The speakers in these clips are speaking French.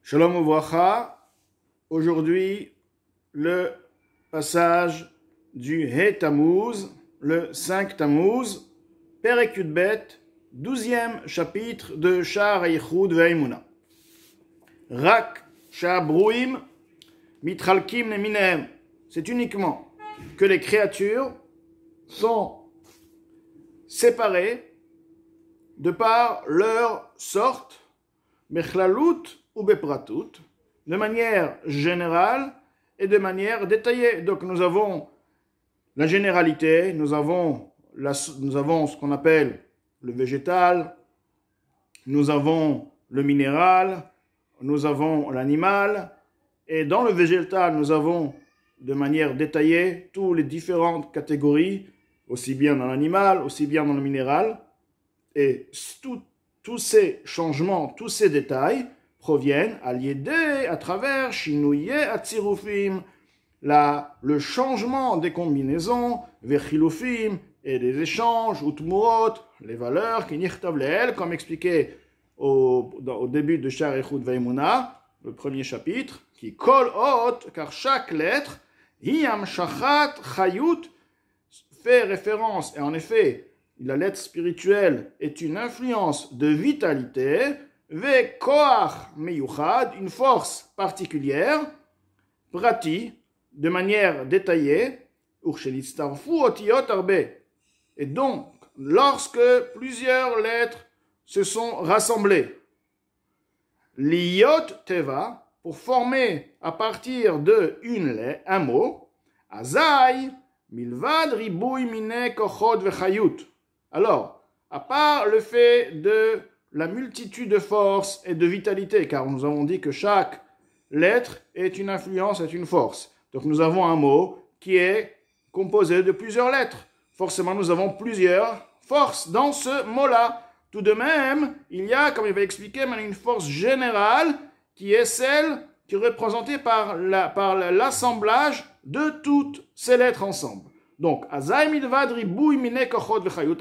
Shalom Uvracha, aujourd'hui le passage du He Tammuz, le 5 Tammuz, Perek Yudbet, 12e chapitre de Sha'ar HaYichud Ve'Emunah. Rak Sha'abruim Mitralkim Leminehem. C'est uniquement que les créatures sont séparées de par leur sorte, Mechlalut ou Bepratout, de manière générale et de manière détaillée. Donc nous avons la généralité, nous avons ce qu'on appelle le végétal, nous avons le minéral, nous avons l'animal, et dans le végétal, nous avons de manière détaillée toutes les différentes catégories, aussi bien dans l'animal, aussi bien dans le minéral, et tous ces changements, tous ces détails proviennent à travers Shinouye Atzirufim, le changement des combinaisons, Vechilufim, et des échanges, Utmurot, les valeurs, Kinichtav Leel, comme expliqué au début de Sha'ar HaYichud Ve'Emunah, le premier chapitre, qui Kol Ot, car chaque lettre, Hiyam Shachat Chayut, fait référence, et en effet, la lettre spirituelle est une influence de vitalité, Ve Koach Meyuchad, une force particulière, Prati, de manière détaillée, Urshelitztarfu Otiyot Arbe. Et donc, lorsque plusieurs lettres se sont rassemblées, Liyot Teva, pour former à partir de un mot, Azai, Milvad Ribui Mine Kochot Vechayut. Alors, à part le fait de la multitude de forces et de vitalité, car nous avons dit que chaque lettre est une influence, est une force. Donc nous avons un mot qui est composé de plusieurs lettres. Forcément, nous avons plusieurs forces dans ce mot-là. Tout de même, il y a, comme il va expliquer, une force générale qui est celle qui est représentée par l'assemblage de toutes ces lettres ensemble. Donc, à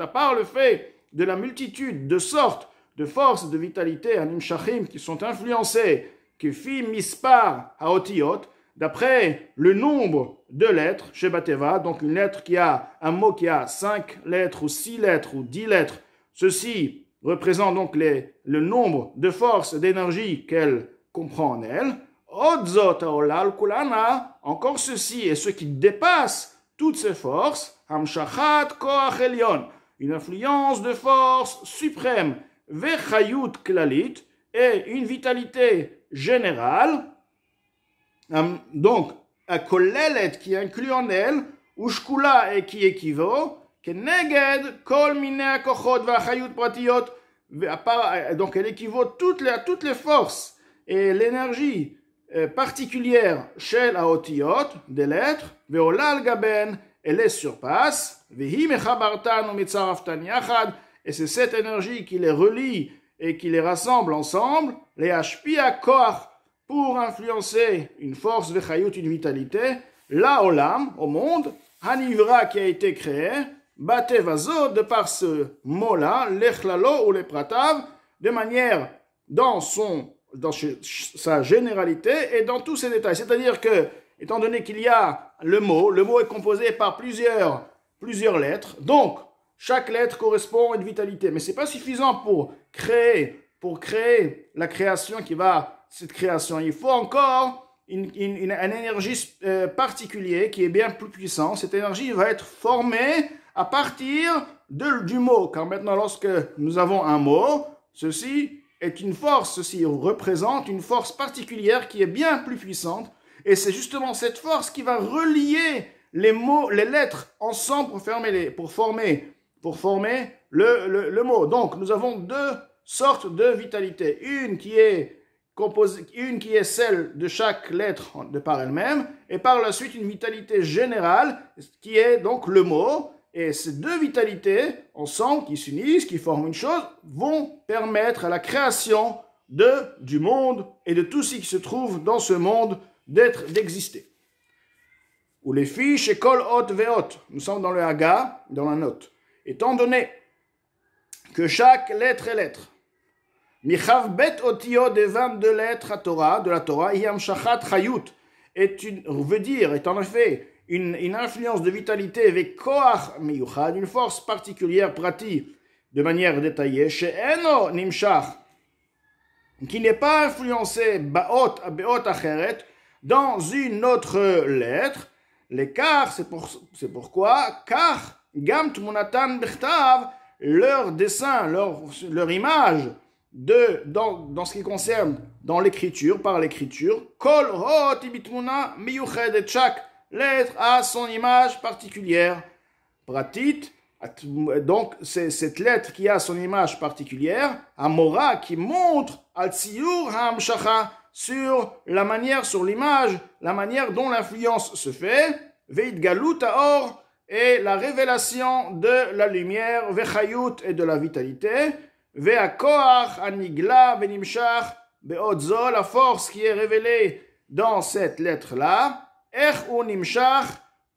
part le fait de la multitude de sortes de forces de vitalité, anim shachim, qui sont influencées, kefi mispar haotiyot, d'après le nombre de lettres chez Bateva, donc un mot qui a 5 lettres ou 6 lettres ou 10 lettres, ceci représente donc le nombre de forces d'énergie qu'elle comprend en elle. Odzot haolal kulana, encore ceci est ce qui dépasse toutes ces forces, hamshachat koach elyon, une influence de force suprême, vechayut klalit, et une vitalité générale, donc à kolelet qui inclut en elle, ushkula et qui équivaut, keneged kol mine kochot vachayut pratiyot, donc elle équivaut à toutes les forces et l'énergie particulière chez la otiyot des lettres, veolal gaben, elle les surpasse, vehi mechabartan ou mitzaraftan yachad, et c'est cette énergie qui les relie et qui les rassemble ensemble, les hashpia koach, pour influencer une force vechayut, une vitalité, la olam, au monde, hanivra qui a été créé, batevazo, de par ce mot-là, lechlalo ou les pratav, de manière dans sa généralité et dans tous ses détails. C'est-à-dire que, étant donné qu'il y a le mot est composé par plusieurs lettres, donc chaque lettre correspond à une vitalité. Mais ce n'est pas suffisant pour créer la création cette création. Il faut encore une énergie particulière qui est bien plus puissante. Cette énergie va être formée à partir du mot. Car maintenant, lorsque nous avons un mot, ceci est une force, ceci représente une force particulière qui est bien plus puissante. Et c'est justement cette force qui va relier les lettres ensemble pour former le mot. Donc, nous avons deux sortes de vitalité. Une qui est celle de chaque lettre de par elle-même, et par la suite une vitalité générale qui est donc le mot. Et ces deux vitalités ensemble, qui s'unissent, qui forment une chose, vont permettre à la création du monde et de tout ce qui se trouve dans ce monde d'exister. Ou les filles chez Kol Hot Veot, nous sommes dans le Haga, dans la note. Étant donné que chaque lettre est lettre, Michav bet otio des 22 lettres à Torah, de la Torah, yam shachat chayut, veut dire, est en effet une influence de vitalité avec koach miyuchad, une force particulière, pratique, de manière détaillée, chez eno nimshach, qui n'est pas influencé baot acheret, dans une autre lettre, l'écart, c'est pourquoi, car gam tmunatan bechtav, leur dessin, leur image, dans ce qui concerne dans l'écriture, par l'écriture, kol hot ibitmuna miyuchedet, chaque lettre a son image particulière. Pratit, donc c'est cette lettre qui a son image particulière, amora, qui montre al tziyur ha'amshacha, sur la manière, sur l'image, la manière dont l'influence se fait, veit galut haor, et la révélation de la lumière, vechayut, et de la vitalité, ve'akoach anigla venimshach be'odzo, la force qui est révélée dans cette lettre-là, ech u nimshach,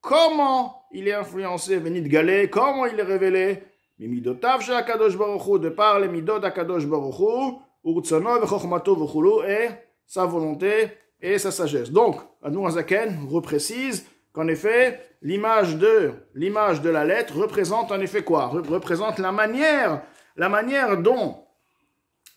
comment il est influencé, venitgalé, comment il est révélé, mimidotav shel HaKadosh Baruch Hu, de par les midot HaKadosh Baruch Hu, urtsono vechokmato vechulu, et sa volonté et sa sagesse. Donc, Admor HaZaken reprécise qu'en effet, l'image de la lettre représente en effet quoi? Représente la manière dont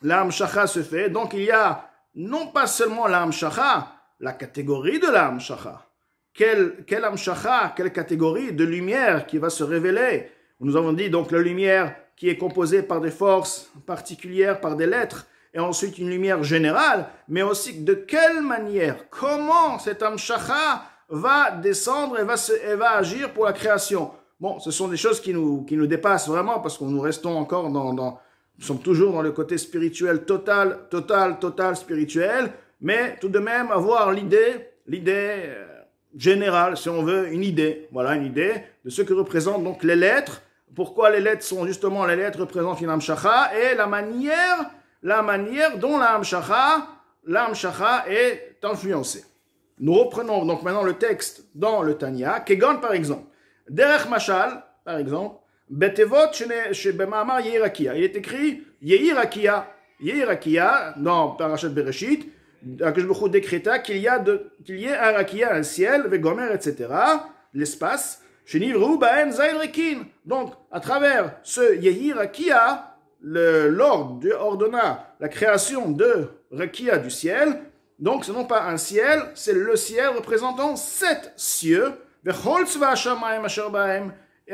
l'Hamshacha se fait. Donc, il y a non pas seulement l'Hamshacha, la catégorie de l'Hamshacha. Quelle Hamshacha, quelle catégorie de lumière qui va se révéler? Nous avons dit donc la lumière qui est composée par des forces particulières, par des lettres, et ensuite une lumière générale, mais aussi de quelle manière, comment cette Hamshacha va descendre et va agir pour la création. Bon, ce sont des choses qui nous dépassent vraiment, parce que nous restons encore nous sommes toujours dans le côté spirituel total spirituel, mais tout de même avoir l'idée générale, si on veut, une idée de ce que représentent donc les lettres, pourquoi les lettres sont justement, les lettres représentent une Hamshacha, et la manière dont la Hamshacha est influencée. Nous reprenons donc maintenant le texte dans le Tanya. Kegon par exemple. Derech Mashal, par exemple. Betevot shebemamar Yehirakia. Il est écrit Yehirakia. Yehirakia, dans Parashat Bereshit, Akadosh Baruch Hu décréta qu'il y ait un rakia, un ciel, vegomer, etc. L'espace. Shenivru ba'en zayin rekin. Donc, à travers ce Yehirakia, l'ordre ordonna la création de rakia du ciel. Donc, ce n'est pas un ciel, c'est le ciel représentant 7 cieux. Et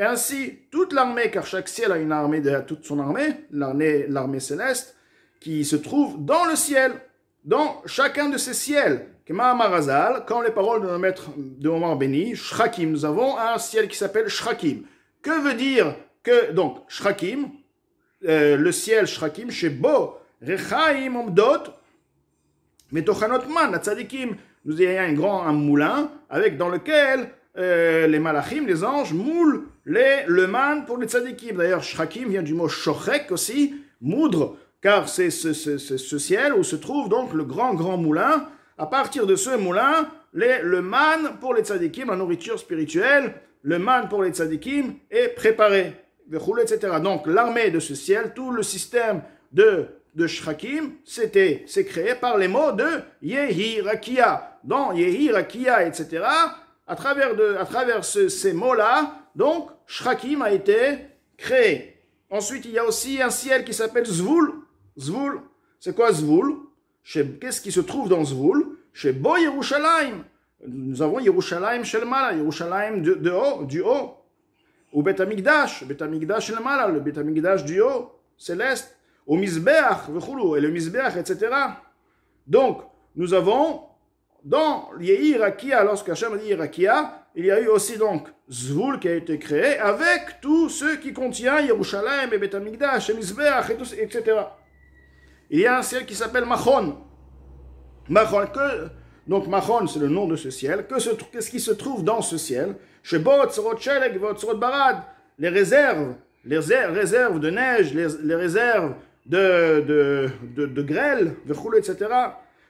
ainsi, toute l'armée, car chaque ciel a une armée, toute son armée, l'armée céleste, qui se trouve dans le ciel, dans chacun de ces ciels. Comme les paroles de nos maîtres de moment béni, Shrakim, nous avons un ciel qui s'appelle Shrakim. Que veut dire que, donc, Shrakim, le ciel Shrakim, chez Bo, Rechaim Omdot, mais Tochanotman, la tzadikim, nous ayons un moulin avec dans lequel les malachim, les anges, moulent le man pour les tzadikim. D'ailleurs, shrakim vient du mot shochek aussi, moudre, car c'est ce ciel où se trouve donc le grand moulin. À partir de ce moulin, le man pour les tzadikim, la nourriture spirituelle, le man pour les tzadikim est préparé, etc. Donc l'armée de ce ciel, tout le système de Shrakim, c'est créé par les mots de Yehirakia. Dans Yehirakia, etc., à travers ces mots-là, donc, Shrakim a été créé. Ensuite, il y a aussi un ciel qui s'appelle Zvul. Zvul, c'est quoi Zvul? Qu'est-ce qui se trouve dans Zvul? Chez Bo Yerushalayim. Nous avons Yerushalayim Shel Mala, Yerushalayim du haut. Ou Bet Hamikdash Shel Mala, le Bet Hamikdash du haut, céleste. Au Mizbeach, et le Mizbeach, etc. Donc, nous avons, dans Yehirakia, lorsque Hachem a dit Yehirakia, il y a eu aussi donc Zvul qui a été créé, avec tout ce qui contient Yerushalayim, et Bet Hamikdash, et Mizbeach, etc. Il y a un ciel qui s'appelle Machon. Donc Machon, c'est le nom de ce ciel. Qu'est-ce qui se trouve dans ce ciel? Shebot, Tzorot Shelek, Tzorot Barad, les réserves de neige, les réserves de grêle, etc.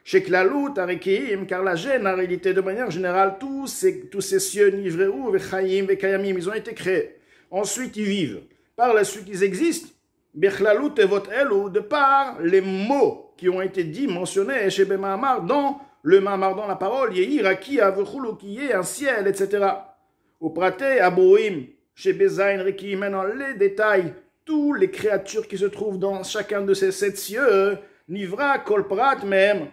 Chez Klalut, Arikim, car la gêne, en réalité, de manière générale, tous ces cieux, Nivreou, Vechaim, Vekayamim, ils ont été créés. Ensuite, ils vivent. Par la suite, ils existent. Bechlalut Tevot Elu, de par les mots qui ont été dits, mentionnés chez Bemamar, dans le Mamar, dans la parole, Yehi Rakia, Vechulu, qui est un ciel, etc. Au Praté, Abouim, chez Bezaïn, Reki, maintenant les détails, tous les créatures qui se trouvent dans chacun de ces 7 cieux, Nivra, Kolprat, même,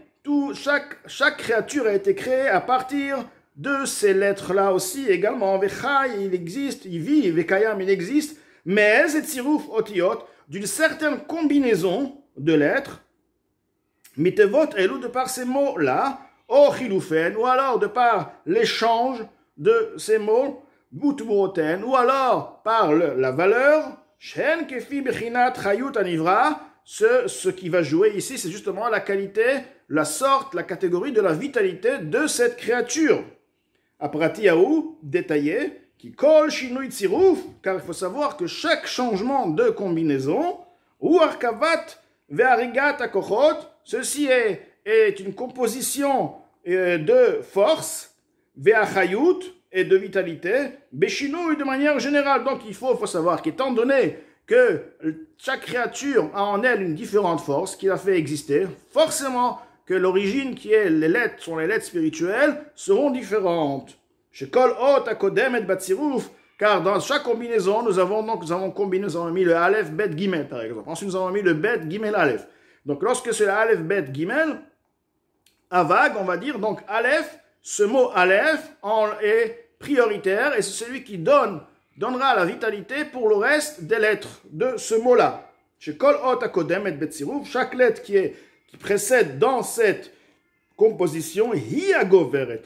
chaque créature a été créée à partir de ces lettres-là aussi également. Vechai, il existe, il vit, Vekayam, il existe, mais c'est Tziruf Otiot, d'une certaine combinaison de lettres, Mitevot Elu, de par ces mots-là, O Chiloufen, ou alors de par l'échange de ces mots, Boutbouroten, ou alors par la valeur, Shen Kefi Bechinat Chayut Anivra, ce qui va jouer ici, c'est justement la qualité, la sorte, la catégorie de la vitalité de cette créature. Apratiaou, détaillé, qui colle Shinui Tsirouf, car il faut savoir que chaque changement de combinaison, ou Arkavat Ve'arigat Akochot, ceci est une composition de force, Ve'achayut, et de vitalité, Beshinui de manière générale. Donc il faut savoir qu'étant donné que chaque créature a en elle une différente force qui l'a fait exister, forcément que l'origine qui est les lettres spirituelles seront différentes. Chez Kol Ot Akodem et Batsiruf, car dans chaque combinaison, nous avons combiné, nous avons mis le Aleph Bet Gimel par exemple. Ensuite, nous avons mis le Bet Gimel Aleph. Donc lorsque c'est le Aleph Bet Gimel, Avag, on va dire, donc Aleph, ce mot Aleph est prioritaire et c'est celui qui donnera la vitalité pour le reste des lettres de ce mot-là. Chez Kol Ot Akodem et Batsiruf, chaque lettre qui précède dans cette composition, Hi Agoveret.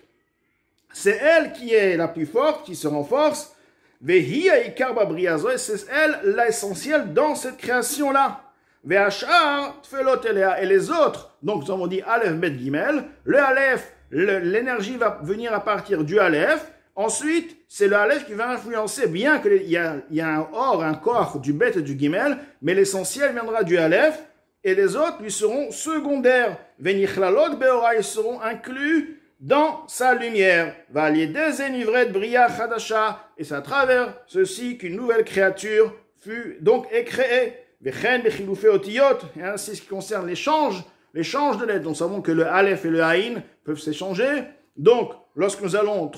C'est elle qui est la plus forte, qui se renforce. Vehi Aikar Babriazo, et c'est elle l'essentiel dans cette création-là. Ve'achar Tfelot Elea, et les autres, donc nous avons dit Aleph Bet Gimel, le Aleph, l'énergie va venir à partir du Aleph. Ensuite, c'est le Aleph qui va influencer, bien qu'il y a un corps du Bet et du Gimel, mais l'essentiel viendra du Aleph, et les autres lui seront secondaires. Ve'nichlalot Beora, ils seront inclus dans sa lumière. Va lier des enivrets de Bria Chadasha, et c'est à travers ceci qu'une nouvelle créature est créée. Vechen Bechiloufé Otiyot, et ainsi ce qui concerne l'échange de lettres. Nous savons que le Aleph et le Haïn peuvent s'échanger. Donc, lorsque nous allons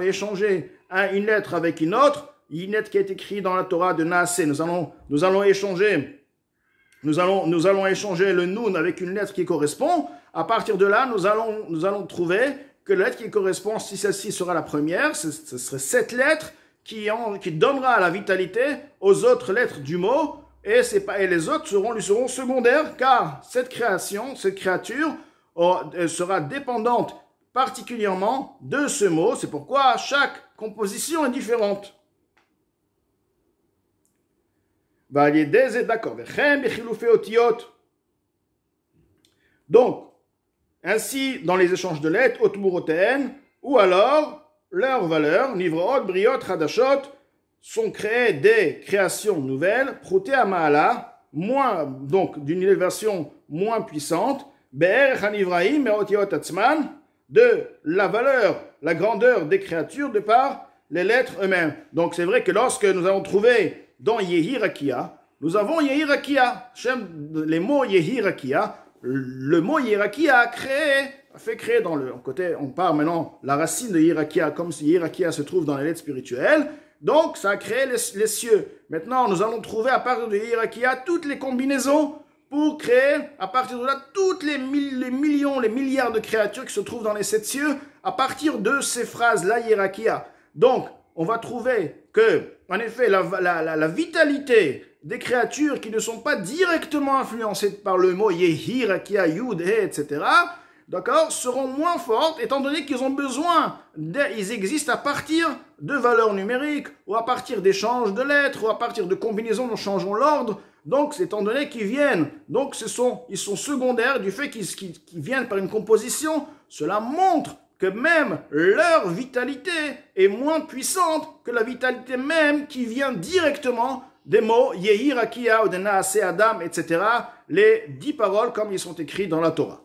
échanger une lettre avec une lettre qui est écrite dans la Torah de Naaseh, nous allons échanger le Nun avec une lettre qui correspond. À partir de là, nous allons trouver que la lettre qui correspond, si celle-ci sera la première, ce serait cette lettre qui donnera la vitalité aux autres lettres du mot, et les autres lui seront secondaires, car cette créature sera dépendante particulièrement de ce mot. C'est pourquoi chaque composition est différente. D'accord. Donc, ainsi, dans les échanges de lettres, Otmuroten, ou alors, leurs valeurs, Nivroot, Briot, Hadashot, sont créées des créations nouvelles, Prouté Amaala, donc d'une élévation moins puissante, Be'er Hanivraim, Meotiot Atzman, de la valeur, la grandeur des créatures de par les lettres eux-mêmes. Donc c'est vrai que lorsque nous avons trouvé dans Yehi Rakia, nous avons Yehi Rakia, les mots Yehi Rakia, le mot Yerakia fait créer dans le côté, on parle maintenant la racine de Yerakia, comme si Yerakia se trouve dans les lettres spirituelles, donc ça a créé les cieux. Maintenant, nous allons trouver à partir de Yerakia toutes les combinaisons pour créer à partir de là toutes les millions, les milliards de créatures qui se trouvent dans les 7 cieux à partir de ces phrases-là Yerakia. Donc, on va trouver que, en effet, la vitalité des créatures qui ne sont pas directement influencées par le mot Yehi, Rakia, Yud, He, etc., d'accord, seront moins fortes, étant donné qu'ils ont besoin, ils existent à partir de valeurs numériques, ou à partir d'échanges de lettres, ou à partir de combinaisons dont changeons l'ordre. Donc, étant donné qu'ils viennent, donc ils sont secondaires du fait qu'ils viennent par une composition, cela montre que même leur vitalité est moins puissante que la vitalité même qui vient directement des mots Yehi, Rakia, ou de Naaseh, Adam, etc., les 10 paroles comme ils sont écrits dans la Torah.